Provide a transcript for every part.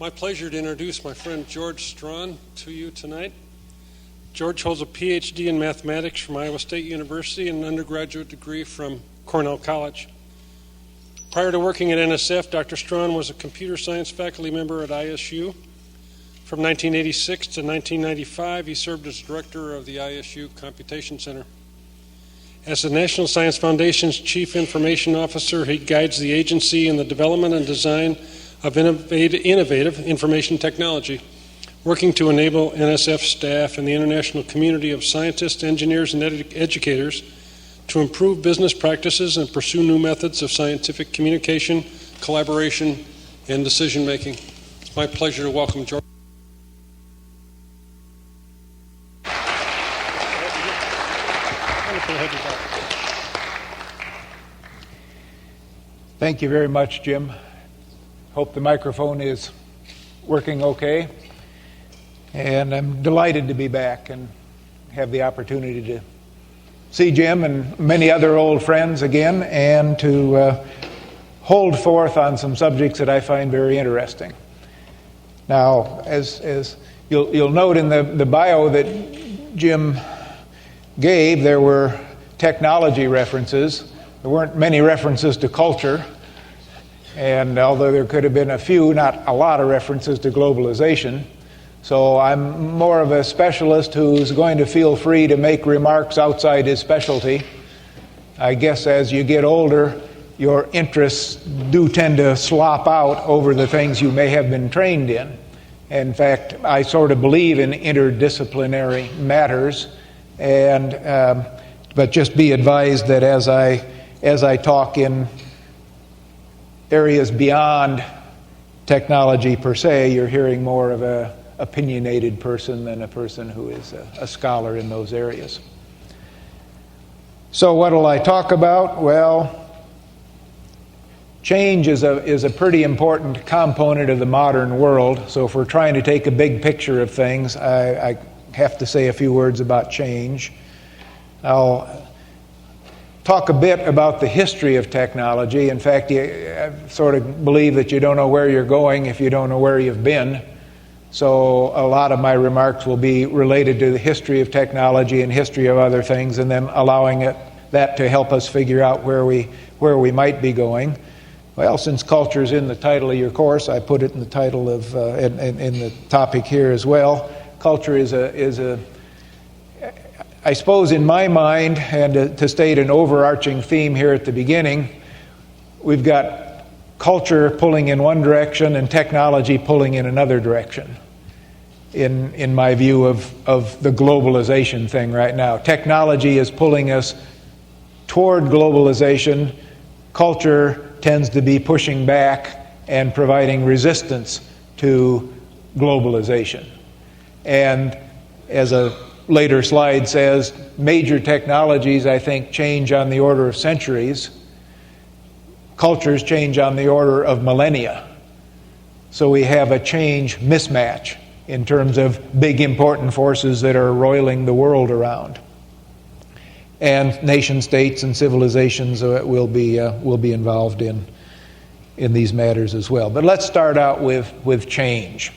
My pleasure to introduce my friend George Strawn to you tonight. George holds a PhD in mathematics from Iowa State University and an undergraduate degree from Cornell College. Prior to working at NSF, Dr. Strawn was a computer science faculty member at ISU. From 1986 to 1995, he served as director of the ISU Computation Center. As the National Science Foundation's Chief Information Officer, he guides the agency in the development and design of innovative information technology, working to enable NSF staff and the international community of scientists, engineers, and educators to improve business practices and pursue new methods of scientific communication, collaboration, and decision-making. It's my pleasure to welcome George. Thank you very much, Jim. Hope the microphone is working okay. And I'm delighted to be back and have the opportunity to see Jim and many other old friends again and to hold forth on some subjects that I find very interesting. Now, as you'll note in the bio that Jim gave, there were technology references. There weren't many references to culture. And although there could have been a few, not a lot of references to globalization. So I'm more of a specialist who's going to feel free to make remarks outside his specialty. I guess as you get older, your interests do tend to slop out over the things you may have been trained in. In fact, I sort of believe in interdisciplinary matters, and but just be advised that as I talk in areas beyond technology per se, you're hearing more of a opinionated person than a person who is a scholar in those areas. So what will I talk about? Well, change is a pretty important component of the modern world. So if we're trying to take a big picture of things, I have to say a few words about change. I'll talk a bit about the history of technology. In fact, I sort of believe that you don't know where you're going if you don't know where you've been. So a lot of my remarks will be related to the history of technology and history of other things, and then allowing that to help us figure out where we might be going. Well, since culture is in the title of your course, I put it in the title of in the topic here as well. Culture is a I suppose in my mind, and to state an overarching theme here at the beginning, we've got culture pulling in one direction and technology pulling in another direction, in my view of the globalization thing right now. Technology is pulling us toward globalization. Culture tends to be pushing back and providing resistance to globalization. And as a later slide says, major technologies, I think, change on the order of centuries. Cultures change on the order of millennia. So we have a change mismatch in terms of big important forces that are roiling the world around. And nation states and civilizations will be involved in these matters as well. But let's start out with change.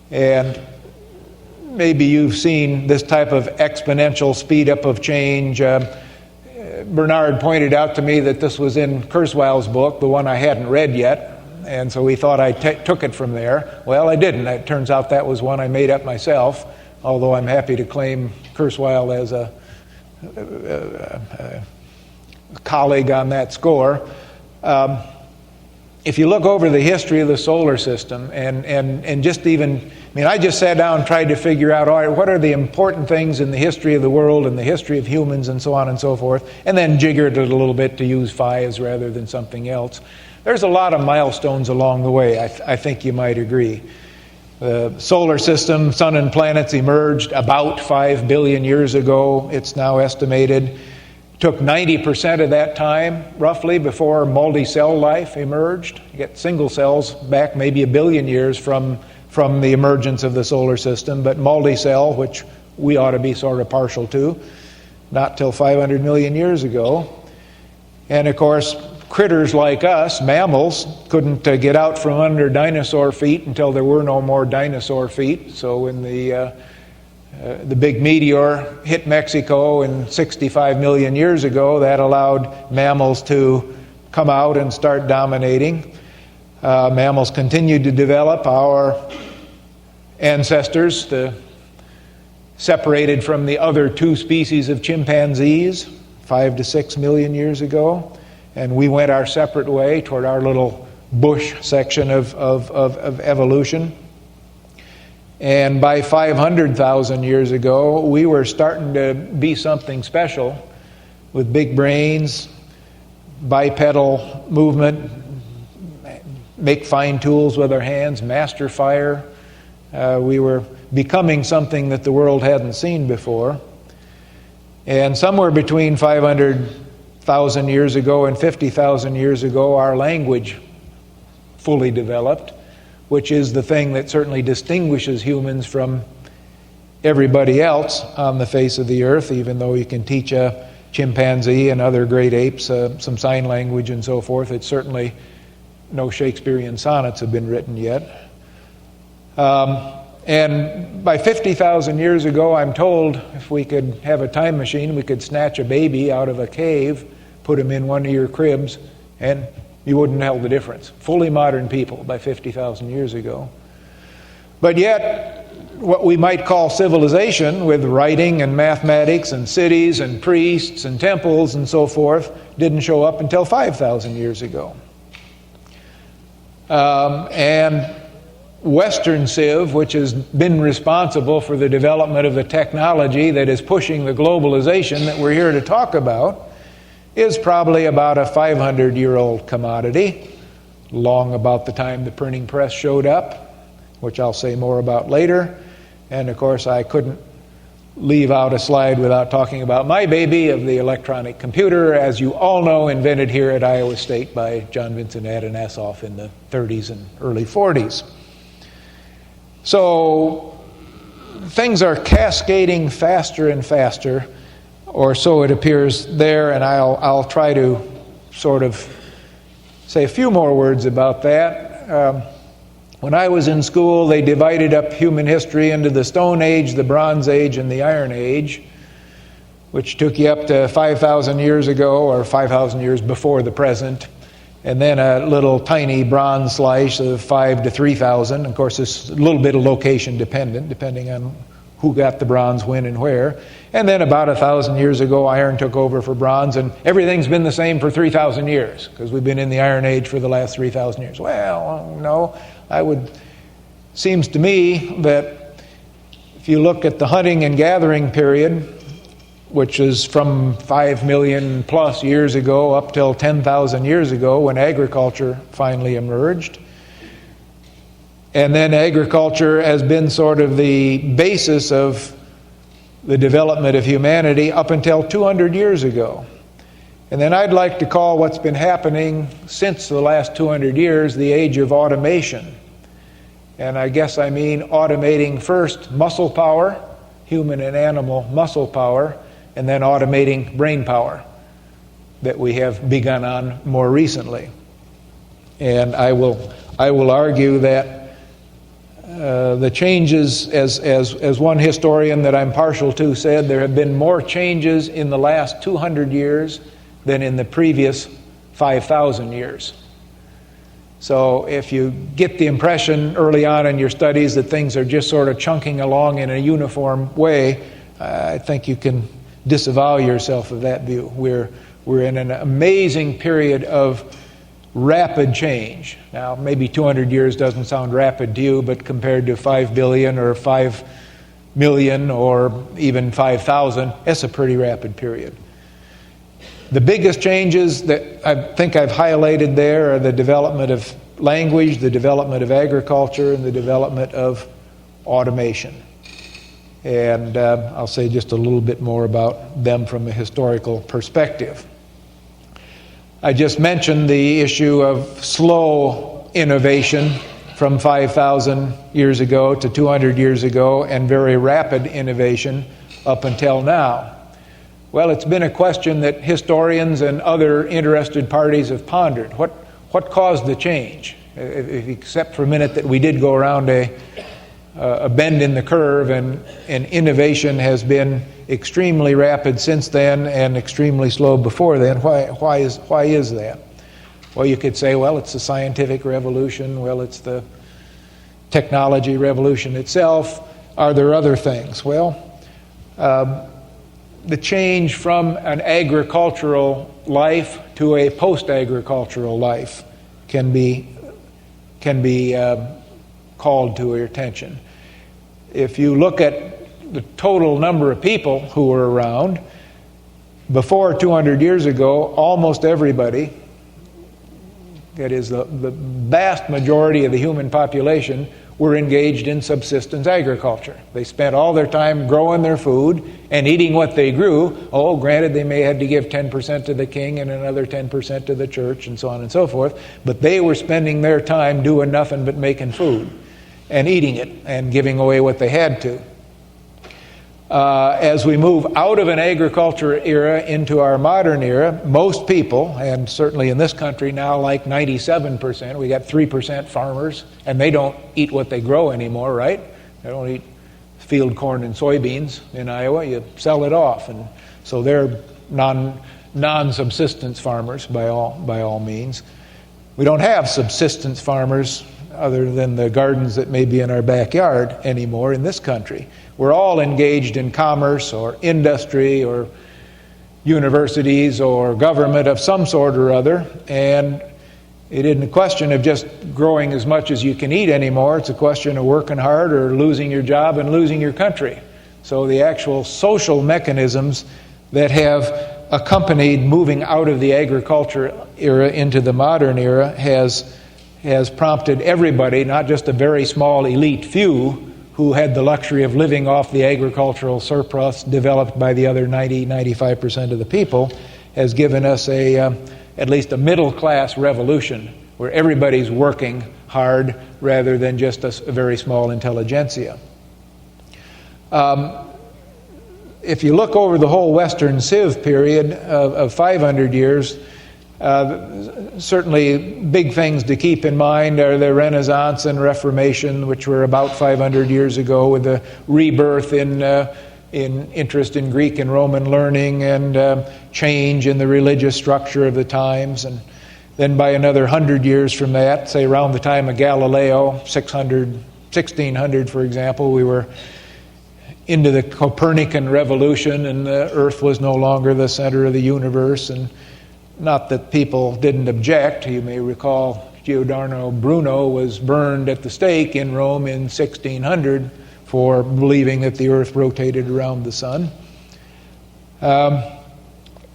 And maybe you've seen this type of exponential speed up of change. Bernard pointed out to me that this was in Kurzweil's book, the one I hadn't read yet, and so he thought I took it from there. Well, I didn't. It turns out that was one I made up myself, although I'm happy to claim Kurzweil as a colleague on that score. If you look over the history of the solar system and just even, I just sat down and tried to figure out, all right, what are the important things in the history of the world and the history of humans and so on and so forth, and then jiggered it a little bit to use fives rather than something else. There's a lot of milestones along the way, I think you might agree. The solar system, sun and planets emerged about 5 billion years ago, it's now estimated. Took 90% of that time, roughly, before multi-cell life emerged. You get single cells back maybe 1 billion years from the emergence of the solar system, but multi-cell, which we ought to be sort of partial to, not till 500 million years ago. And of course, critters like us, mammals, couldn't get out from under dinosaur feet until there were no more dinosaur feet. So when the big meteor hit Mexico in 65 million years ago, that allowed mammals to come out and start dominating. Mammals continued to develop. Our ancestors separated from the other two species of chimpanzees 5 to 6 million years ago, and we went our separate way toward our little bush section of evolution. And by 500,000 years ago, we were starting to be something special with big brains, bipedal movement, make fine tools with our hands, master fire. We were becoming something that the world hadn't seen before. And somewhere between 500,000 years ago and 50,000 years ago, our language fully developed, which is the thing that certainly distinguishes humans from everybody else on the face of the earth, even though you can teach a chimpanzee and other great apes some sign language and so forth. It's certainly no Shakespearean sonnets have been written yet. And by 50,000 years ago, I'm told if we could have a time machine, we could snatch a baby out of a cave, put him in one of your cribs, and you wouldn't tell the difference. Fully modern people by 50,000 years ago. But yet, what we might call civilization, with writing and mathematics and cities and priests and temples and so forth, didn't show up until 5,000 years ago. And Western Civ, which has been responsible for the development of the technology that is pushing the globalization that we're here to talk about, is probably about a 500-year-old commodity, long about the time the printing press showed up, which I'll say more about later. And of course, I couldn't leave out a slide without talking about my baby of the electronic computer, as you all know, invented here at Iowa State by John Vincent Adanasoff in the 30s and early 40s. So things are cascading faster and faster, or so it appears there, and I'll try to sort of say a few more words about that. When I was in school, they divided up human history into the Stone Age, the Bronze Age, and the Iron Age, which took you up to 5,000 years ago, or 5,000 years before the present, and then a little tiny bronze slice of 5 to 3,000. Of course, it's a little bit of location dependent, depending on who got the bronze when and where. And then about 1,000 years ago, iron took over for bronze, and everything's been the same for 3,000 years, because we've been in the Iron Age for the last 3,000 years. Well, no. Seems to me that if you look at the hunting and gathering period, which is from 5 million plus years ago up till 10,000 years ago when agriculture finally emerged. And then agriculture has been sort of the basis of the development of humanity up until 200 years ago. And then I'd like to call what's been happening since the last 200 years the age of automation. And I guess I mean automating first muscle power, human and animal muscle power, and then automating brain power that we have begun on more recently. And I will argue that the changes, as one historian that I'm partial to said, there have been more changes in the last 200 years than in the previous 5,000 years. So if you get the impression early on in your studies that things are just sort of chunking along in a uniform way, I think you can disavow yourself of that view. We're in an amazing period of rapid change. Now, maybe 200 years doesn't sound rapid to you, but compared to 5 billion or 5 million or even 5,000, it's a pretty rapid period. The biggest changes that I think I've highlighted there are the development of language, the development of agriculture, and the development of automation. And I'll say just a little bit more about them from a historical perspective. I just mentioned the issue of slow innovation from 5,000 years ago to 200 years ago, and very rapid innovation up until now. Well, it's been a question that historians and other interested parties have pondered. What caused the change? If you accept for a minute that we did go around a bend in the curve, and innovation has been extremely rapid since then and extremely slow before then. Why is that? Well, you could say, well, it's the scientific revolution. Well, it's the technology revolution itself. Are there other things? Well, the change from an agricultural life to a post-agricultural life can be called to your attention. If you look at the total number of people who were around, before 200 years ago, almost everybody, that is the vast majority of the human population, were engaged in subsistence agriculture. They spent all their time growing their food and eating what they grew. Oh, granted, they may have to give 10% to the king and another 10% to the church and so on and so forth, but they were spending their time doing nothing but making food and eating it and giving away what they had to. As we move out of an agriculture era into our modern era, most people, and certainly in this country now like 97%, we got 3% farmers, and they don't eat what they grow anymore, right? They don't eat field corn and soybeans in Iowa. You sell it off, and so they're non-subsistence farmers by all means. We don't have subsistence farmers other than the gardens that may be in our backyard anymore in this country. We're all engaged in commerce or industry or universities or government of some sort or other, and it isn't a question of just growing as much as you can eat anymore. It's a question of working hard or losing your job and losing your country. So the actual social mechanisms that have accompanied moving out of the agriculture era into the modern era has prompted everybody, not just a very small elite few who had the luxury of living off the agricultural surplus developed by the other 95% of the people, has given us at least a middle-class revolution where everybody's working hard rather than just a very small intelligentsia. If you look over the whole Western Civ period of 500 years, certainly big things to keep in mind are the Renaissance and Reformation, which were about 500 years ago, with the rebirth in interest in Greek and Roman learning and change in the religious structure of the times. And then by another 100 years from that, say around the time of Galileo, 1600 for example, we were into the Copernican revolution, and the Earth was no longer the center of the universe. And not that people didn't object. You may recall Giordano Bruno was burned at the stake in Rome in 1600 for believing that the Earth rotated around the sun.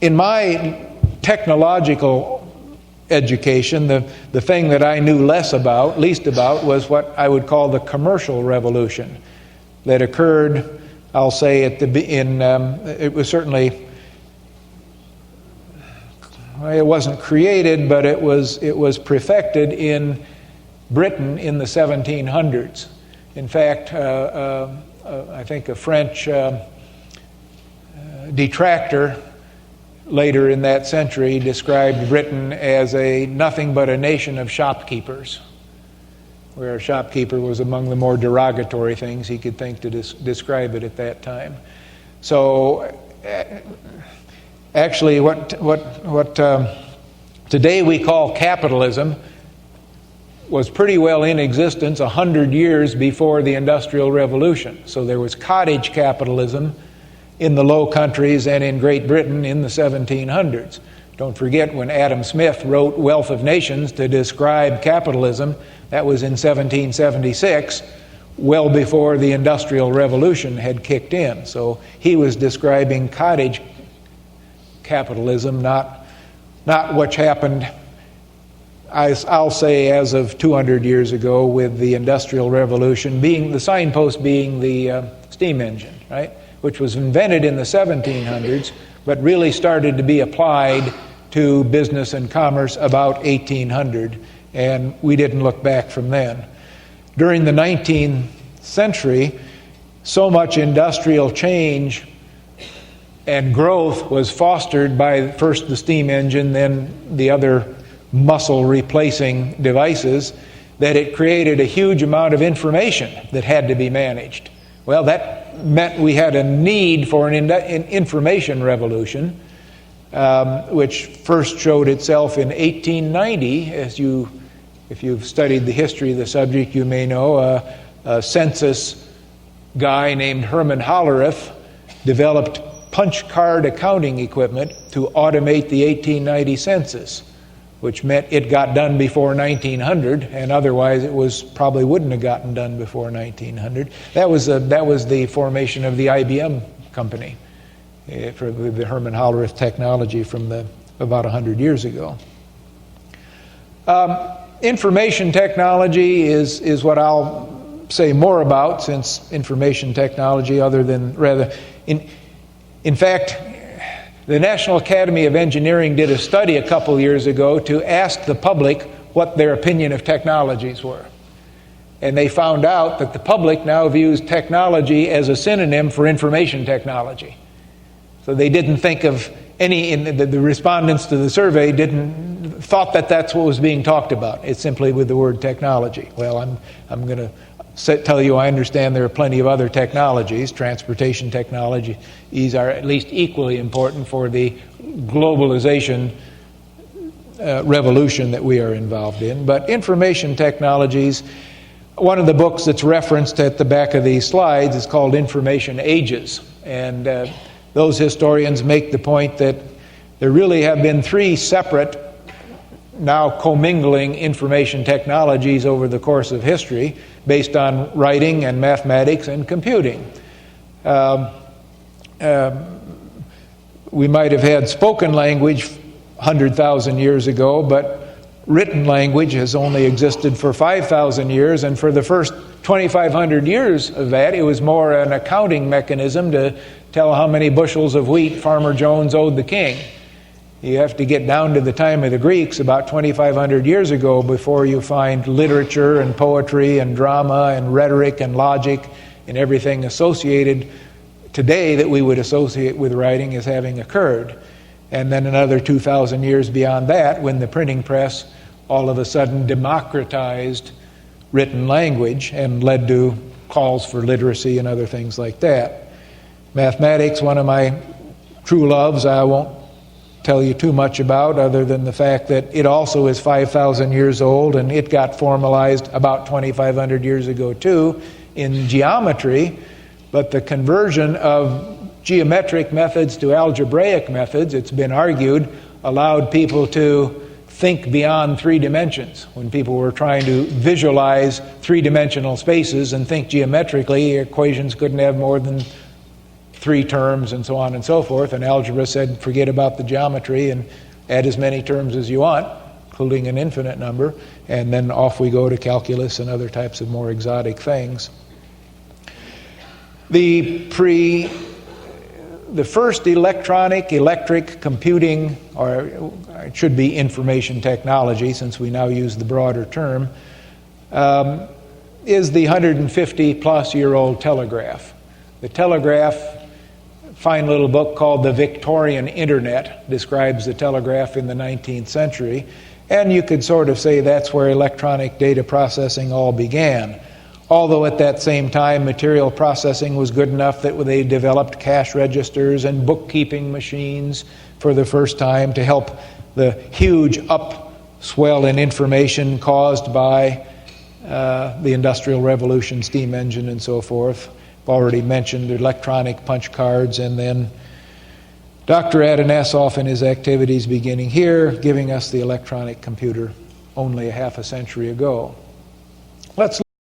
In my technological education, the thing that I knew least about, was what I would call the commercial revolution that occurred, I'll say, it was certainly, it wasn't created, but it was perfected in Britain in the 1700s. In fact, I think a French detractor later in that century described Britain as nothing but a nation of shopkeepers, where a shopkeeper was among the more derogatory things he could think to describe it at that time. So actually, what today we call capitalism was pretty well in existence 100 years before the Industrial Revolution. So there was cottage capitalism in the Low Countries and in Great Britain in the 1700s. Don't forget, when Adam Smith wrote Wealth of Nations to describe capitalism, that was in 1776, well before the Industrial Revolution had kicked in. So he was describing cottage capitalism, not what happened, I'll say, as of 200 years ago with the Industrial Revolution, being the signpost being the steam engine, right? Which was invented in the 1700s, but really started to be applied to business and commerce about 1800, and we didn't look back from then. During the 19th century, so much industrial change and growth was fostered by first the steam engine, then the other muscle replacing devices, that it created a huge amount of information that had to be managed. Well, that meant we had a need for an information revolution, which first showed itself in 1890. If you've studied the history of the subject, you may know a census guy named Herman Hollerith developed punch card accounting equipment to automate the 1890 census, which meant it got done before 1900, and otherwise it probably wouldn't have gotten done before 1900. That was the formation of the IBM company for the Herman Hollerith technology from about 100 years ago. Information technology is what I'll say more about, since information technology, in fact, the National Academy of Engineering did a study a couple years ago to ask the public what their opinion of technologies were. And they found out that the public now views technology as a synonym for information technology. So they didn't think of the respondents to the survey thought that that's what was being talked about. It's simply with the word technology. Well, I'm going to tell you I understand there are plenty of other technologies. Transportation technologies are at least equally important for the globalization revolution that we are involved in. But information technologies, one of the books that's referenced at the back of these slides is called Information Ages. And those historians make the point that there really have been three separate, now commingling information technologies over the course of history, based on writing and mathematics and computing. We might have had spoken language 100,000 years ago, but written language has only existed for 5,000 years, and for the first 2,500 years of that, it was more an accounting mechanism to tell how many bushels of wheat Farmer Jones owed the king. You have to get down to the time of the Greeks, about 2,500 years ago, before you find literature and poetry and drama and rhetoric and logic and everything associated today that we would associate with writing as having occurred. And then another 2,000 years beyond that, when the printing press all of a sudden democratized written language and led to calls for literacy and other things like that. Mathematics, one of my true loves, I won't tell you too much about, other than the fact that it also is 5,000 years old, and it got formalized about 2,500 years ago too in geometry. But the conversion of geometric methods to algebraic methods, it's been argued, allowed people to think beyond 3 dimensions. When people were trying to visualize 3-dimensional spaces and think geometrically, equations couldn't have more than 3 terms and so on and so forth, and algebra said forget about the geometry and add as many terms as you want, including an infinite number, and then off we go to calculus and other types of more exotic things. The first electric computing, or it should be information technology since we now use the broader term, is the 150-plus-year-old telegraph. The telegraph, fine little book called The Victorian Internet, describes the telegraph in the 19th century, and you could sort of say that's where electronic data processing all began. Although at that same time, material processing was good enough that they developed cash registers and bookkeeping machines for the first time to help the huge upswell in information caused by the Industrial Revolution, steam engine, and so forth. I've already mentioned electronic punch cards, and then Dr. Atanasoff and his activities beginning here, giving us the electronic computer only a half a century ago. Let's